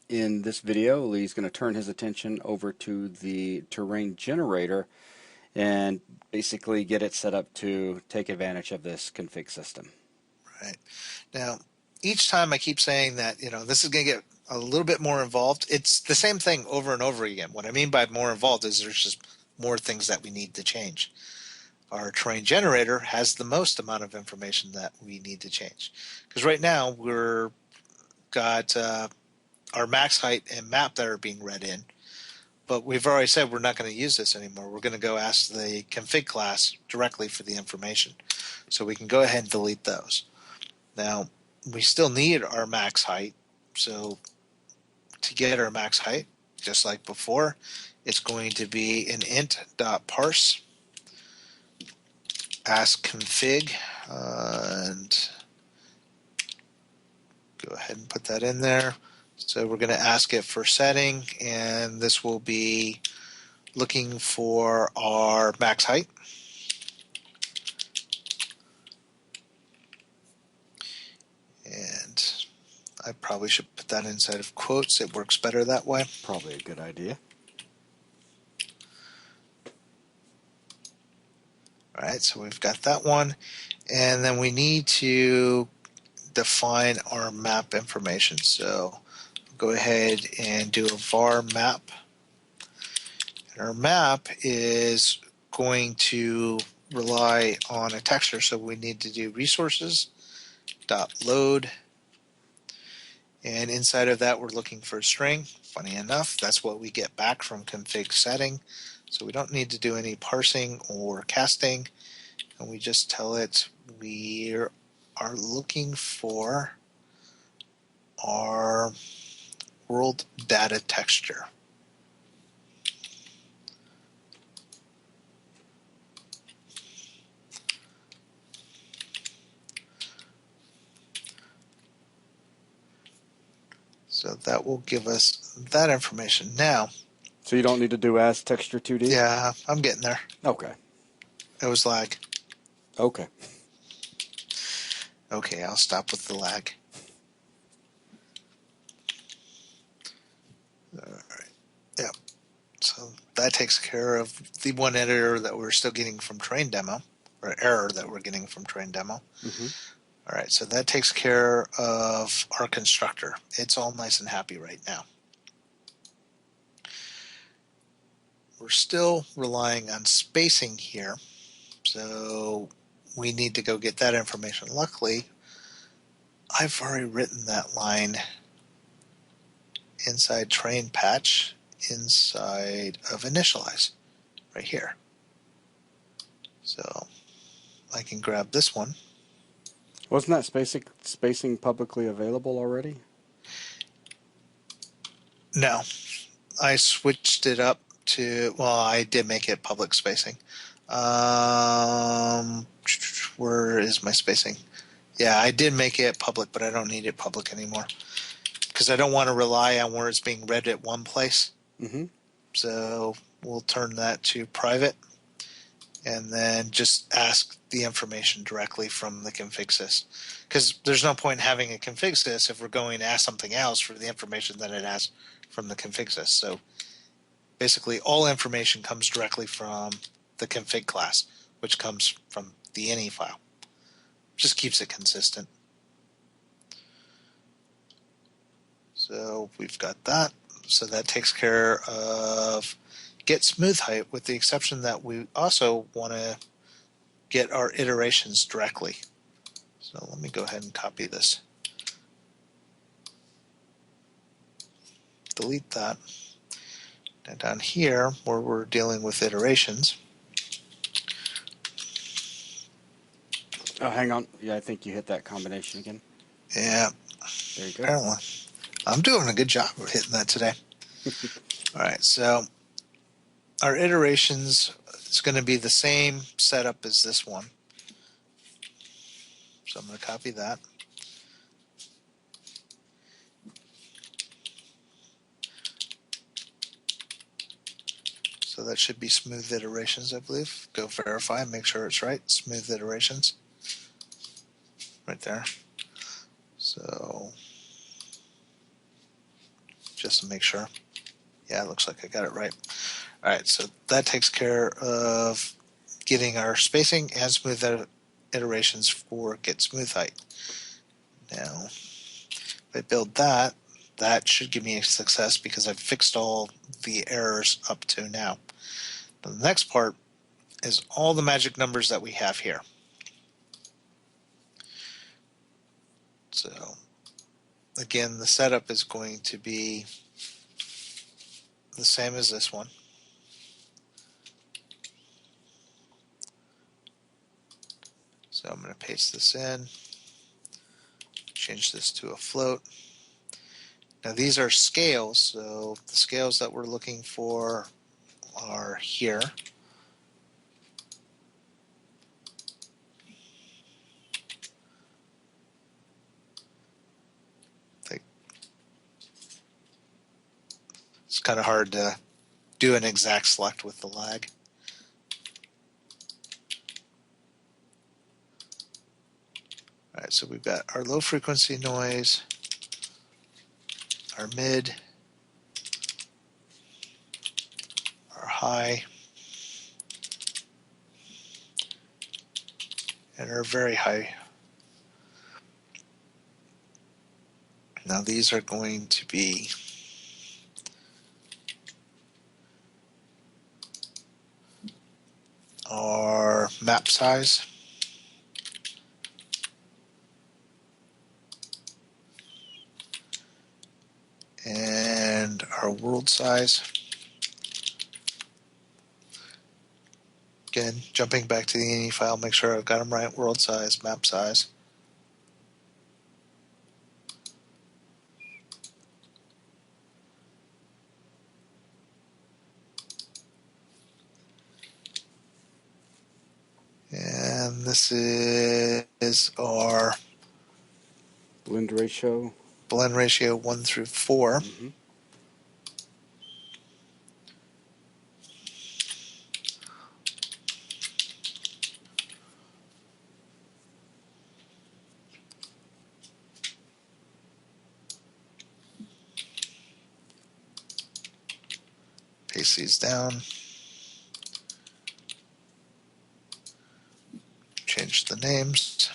In this video, Lee's going to turn his attention over to the TerrainGenerator and basically get it set up to take advantage of this config system. Right. Now, each time I keep saying that, this is going to get a little bit more involved. It's the same thing over and over again. What I mean by more involved is there's just more things that we need to change. Our terrain generator has the most amount of information that we need to change. Because right now we're got our max height and map that are being read in, but we've already said we're not going to use this anymore. We're going to go ask the config class directly for the information. So we can go ahead and delete those. Now, we still need our max height, so to get our max height, just like before, it's going to be an int.parse ask config, and go ahead and put that in there. So we're going to ask it for setting, and this will be looking for our max height. And I probably should put that inside of quotes. It works better that way. Probably a good idea. All right, so we've got that one. And then we need to define our map information. So go ahead and do a var map. And our map is going to rely on a texture, so we need to do resources dot load, and inside of that we're looking for a string. Funny enough, that's what we get back from config setting, so we don't need to do any parsing or casting, and we just tell it we are looking for our world data texture. So that will give us that information. Now, So you don't need to do as texture 2D? yeah, I'm getting there. Okay. It was lag. Okay. Okay, I'll stop with the lag. All right. Yeah. So that takes care of the one editor that we're still getting from train demo, or error that we're getting from train demo. Mm-hmm. All right, so that takes care of our constructor. It's all nice and happy right now. We're still relying on spacing here, so we need to go get that information. Luckily, I've already written that line inside train patch, inside of initialize, right here. So I can grab this one. Wasn't that spacing publicly available already? No, I switched it up to, well, I did make it public spacing. Where is my spacing? Yeah, I did make it public, but I don't need it public anymore because I don't want to rely on where it's being read at one place. Mm-hmm. So we'll turn that to private and then just ask the information directly from the config sys. Because there's no point in having a config sys if we're going to ask something else for the information that it has from the config sys. So basically all information comes directly from the config class, which comes from the ini file. Just keeps it consistent. So we've got that. So that takes care of get smooth height, with the exception that we also want to get our iterations directly. So let me go ahead and copy this. Delete that. Now down here, where we're dealing with iterations. Oh, hang on. Yeah, I think you hit that combination again. Yeah, There you go. apparently. I'm doing a good job of hitting that today. All right, so our iterations is going to be the same setup as this one. So I'm going to copy that. So that should be smooth iterations, I believe. Go verify, make sure it's right. Smooth iterations. Right there. So just to make sure. Yeah, it looks like I got it right. All right, so that takes care of getting our spacing and smooth iterations for get smooth height. Now, if I build that, that should give me a success because I've fixed all the errors up to now. The next part is all the magic numbers that we have here. So, again, the setup is going to be the same as this one. So I'm going to paste this in, change this to a float. Now these are scales, so the scales that we're looking for are here. It's kind of hard to do an exact select with the lag. All right, so we've got our low frequency noise, our mid, our high, and our very high. Now these are going to be our map size. And our world size. Again, jumping back to the ini file, make sure I've got them right. World size, map size. And this is our Blend ratio. blend ratio 1 through 4. Mm-hmm. Paste these down. Change the names.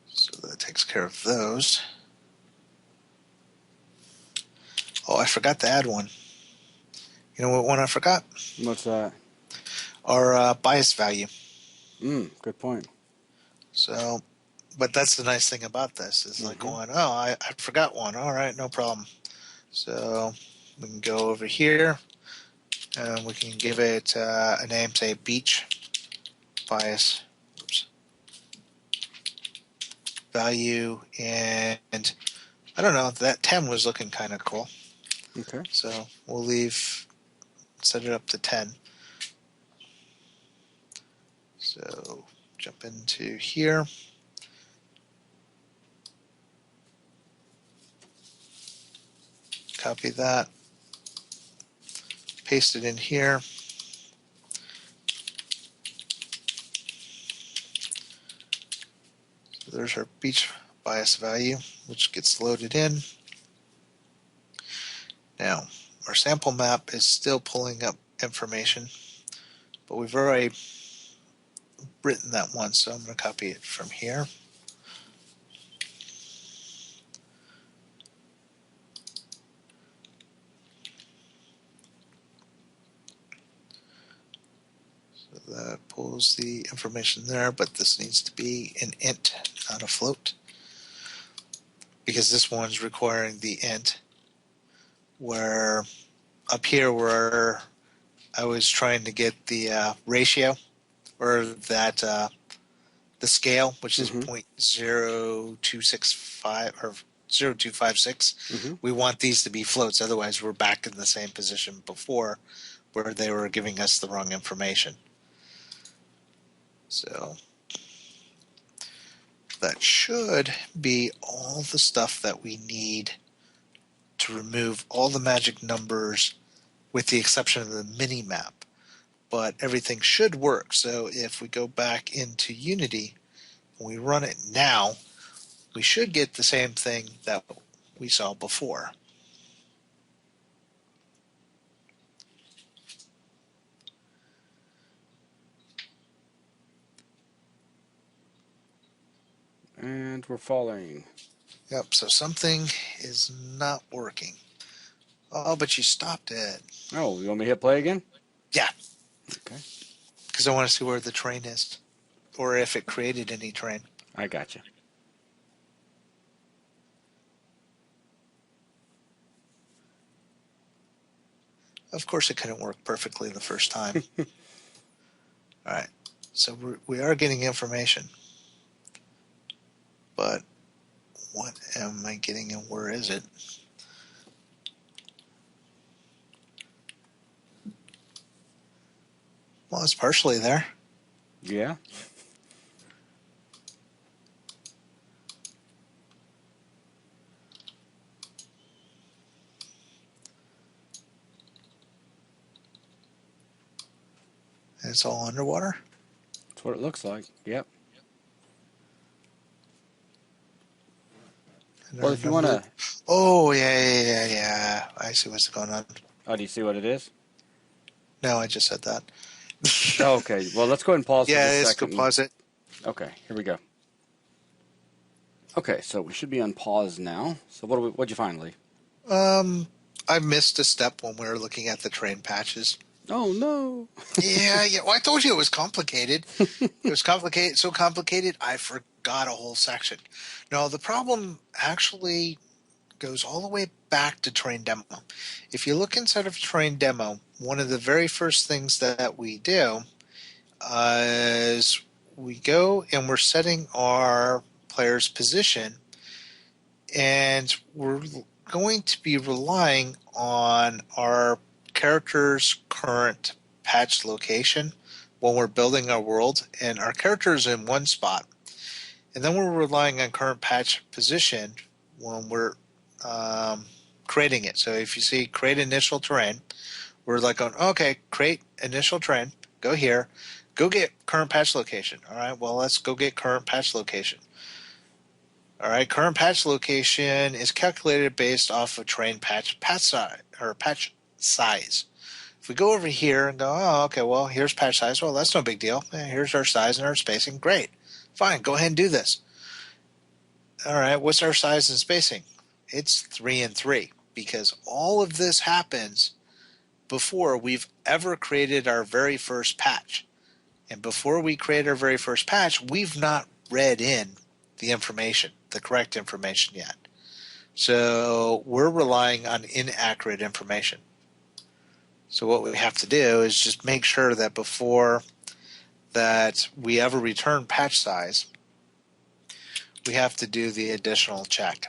So that takes care of those. Oh, I forgot to add one. You know what one I forgot? What's that? Our bias value. Good point. So, but that's the nice thing about this is like going, oh, I forgot one. All right, no problem. So we can go over here and we can give it a name, say beach bias value. And I don't know, that 10 was looking kind of cool. Okay. So we'll set it up to 10. So jump into here. Copy that. Paste it in here. So there's our beach bias value, which gets loaded in. Now, our sample map is still pulling up information, but we've already written that once, so I'm going to copy it from here. So that pulls the information there, but this needs to be an int, not a float, because this one's requiring the int, where up here where I was trying to get the ratio, or that the scale, which is 0.0265 or 0.256. We want these to be floats, otherwise we're back in the same position before where they were giving us the wrong information. So that should be all the stuff that we need to remove all the magic numbers with the exception of the mini map. But everything should work. So if we go back into Unity and we run it now, we should get the same thing that we saw before. And we're falling. Yep, so something is not working. Oh, but you stopped it. Oh, you want me to hit play again? Yeah, Okay. because I want to see where the terrain is, or if it created any terrain. I got you. Of course, it couldn't work perfectly the first time. All right, so we are getting information. But what am I getting and where is it? Well, it's partially there. Yeah. And it's all underwater. That's what it looks like. Yep. And Well, if you want to... Oh, yeah. I see what's going on. Oh, do you see what it is? No, I just said that. Oh, okay. Well, let's go ahead and pause for Yeah, just a let's second. go pause it. Okay, here we go. Okay, so we should be on pause now. So what'd you find, Lee? I missed a step when we were looking at the terrain patches. Oh, no. Yeah. Well, I told you it was complicated. It was complicated, so complicated, I forgot a whole section. No, the problem actually goes all the way back to terrain demo. If you look inside of terrain demo, one of the very first things that we do is we go and we're setting our player's position, and we're going to be relying on our character's current patch location when we're building our world, and our character is in one spot, and then we're relying on current patch position when we're creating it. So if you see create initial terrain, we're like going, okay, create initial terrain, go here, go get current patch location. All right, well, let's go get current patch location. All right, current patch location is calculated based off of terrain patch size or patch size. If we go over here and go, oh, okay, well, here's patch size. Well, that's no big deal. Here's our size and our spacing. Great. Fine, go ahead and do this. All right, what's our size and spacing? It's 3 and 3, because all of this happens before we've ever created our very first patch. And before we create our very first patch, we've not read in the information, the correct information yet. So we're relying on inaccurate information. So what we have to do is just make sure that before that we ever return patch size, we have to do the additional check.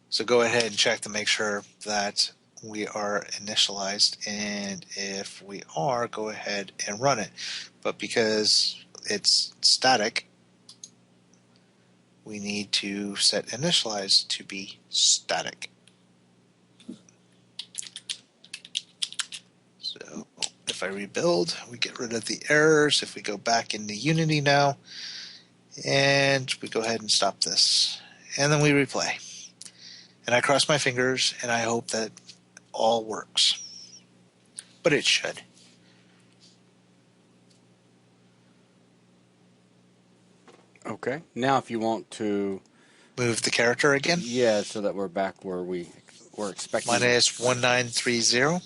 So go ahead and check to make sure that we are initialized, and if we are, go ahead and run it. But because it's static, we need to set initialize to be static. So if I rebuild, we get rid of the errors. If we go back into Unity now, and we go ahead and stop this, and then we replay. And I cross my fingers, and I hope that all works. But it should. Okay. Now if you want to... Move the character again. Yeah, so that we're back where we were expecting. Mine is 1930.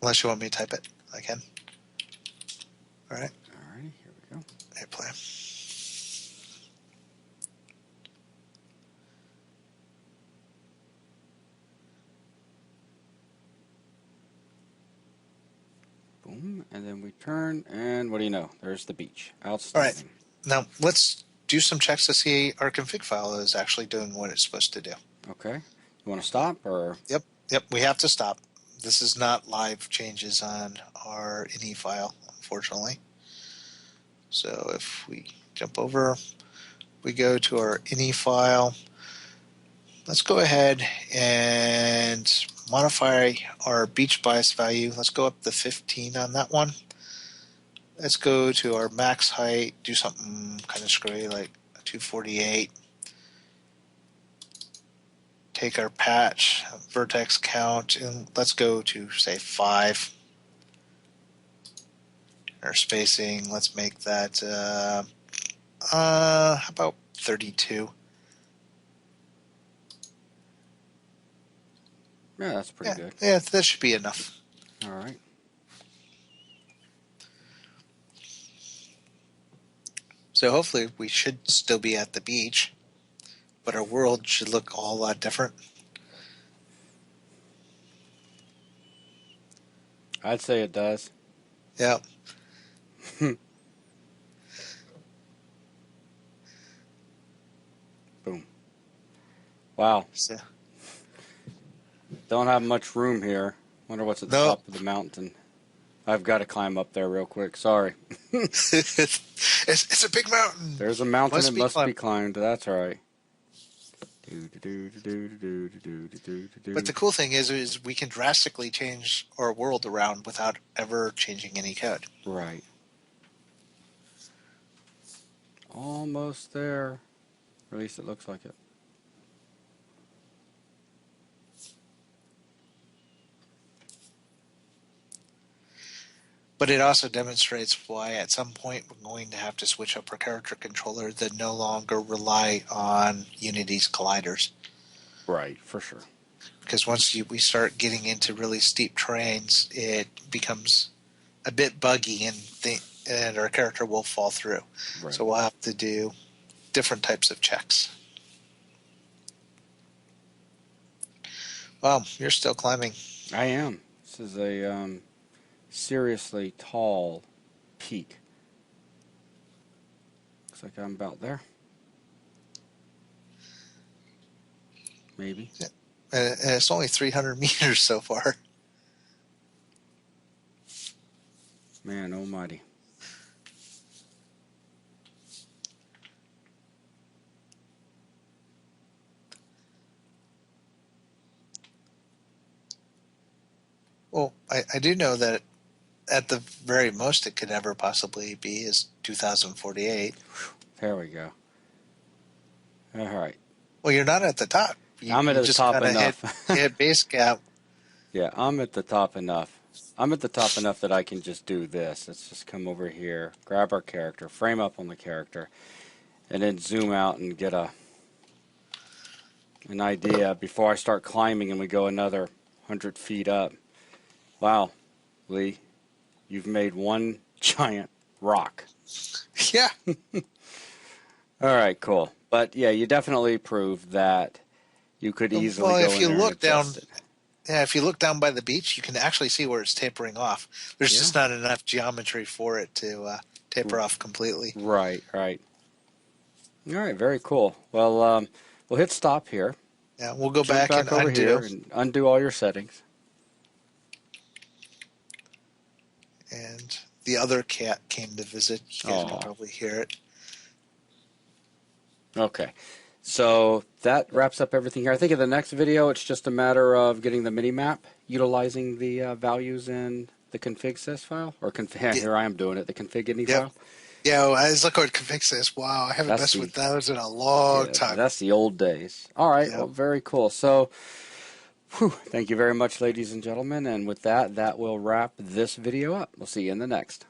Unless you want me to type it, I can. All right. All right, here we go. Hit play. Boom, and then we turn, and what do you know? There's the beach. Outstanding. All right. Now let's do some checks to see our config file is actually doing what it's supposed to do. Okay. You want to stop, or? Yep. We have to stop. This is not live changes on our ini file, unfortunately. So if we jump over, we go to our ini file. Let's go ahead and modify our beach bias value. Let's go up to 15 on that one. let's go to our max height, do something kind of screwy like 248. Take our patch, vertex count, and let's go to, say, 5. Our spacing, let's make that, how about 32? Yeah, that's pretty good. Yeah, that should be enough. All right. So hopefully we should still be at the beach, but our world should look a whole lot different. I'd say it does. Yeah. Boom. Wow. So, Don't have much room here. Wonder what's at the top of the mountain. I've got to climb up there real quick. Sorry. it's a big mountain. There's a mountain that must be climbed. That's all right. But the cool thing is we can drastically change our world around without ever changing any code. Right. Almost there. Or at least it looks like it. But it also demonstrates why at some point we're going to have to switch up our character controller that no longer rely on Unity's colliders. Right, for sure. Because once we start getting into really steep terrains, it becomes a bit buggy and our character will fall through. Right. So we'll have to do different types of checks. Wow, you're still climbing. I am. This is a seriously tall peak. Looks like I'm about there. Maybe. Yeah. And it's only 300 meters so far. Man almighty. Well, I do know that at the very most it could ever possibly be is 2048. There we go. All right. Well, you're not at the top. I'm at the top enough. Hit base cap. Yeah, I'm at the top enough. I'm at the top enough that I can just do this. Let's just come over here, grab our character, frame up on the character, and then zoom out and get an idea before I start climbing and we go another 100 feet up. Wow, Lee, you've made one giant rock. Yeah. All right, cool. But yeah, you definitely proved that you could easily go if in you there look and down, adjust it. yeah, if you look down by the beach, you can actually see where it's tapering off. There's just not enough geometry for it to taper off completely. Right, right. All right, very cool. Well, we'll hit stop here. Yeah, we'll go Jump back and over undo. here and undo all your settings. And the other cat came to visit. You guys can probably hear it. Okay. So that wraps up everything here. I think in the next video, it's just a matter of getting the mini-map, utilizing the values in the config.sys file. Or here I am doing it, the config.ini file. Yeah, well, I was looking at config.sys. Wow, I haven't messed with those in a long time. That's the old days. All right, well, very cool. So, thank you very much, ladies and gentlemen. And with that, that will wrap this video up. We'll see you in the next.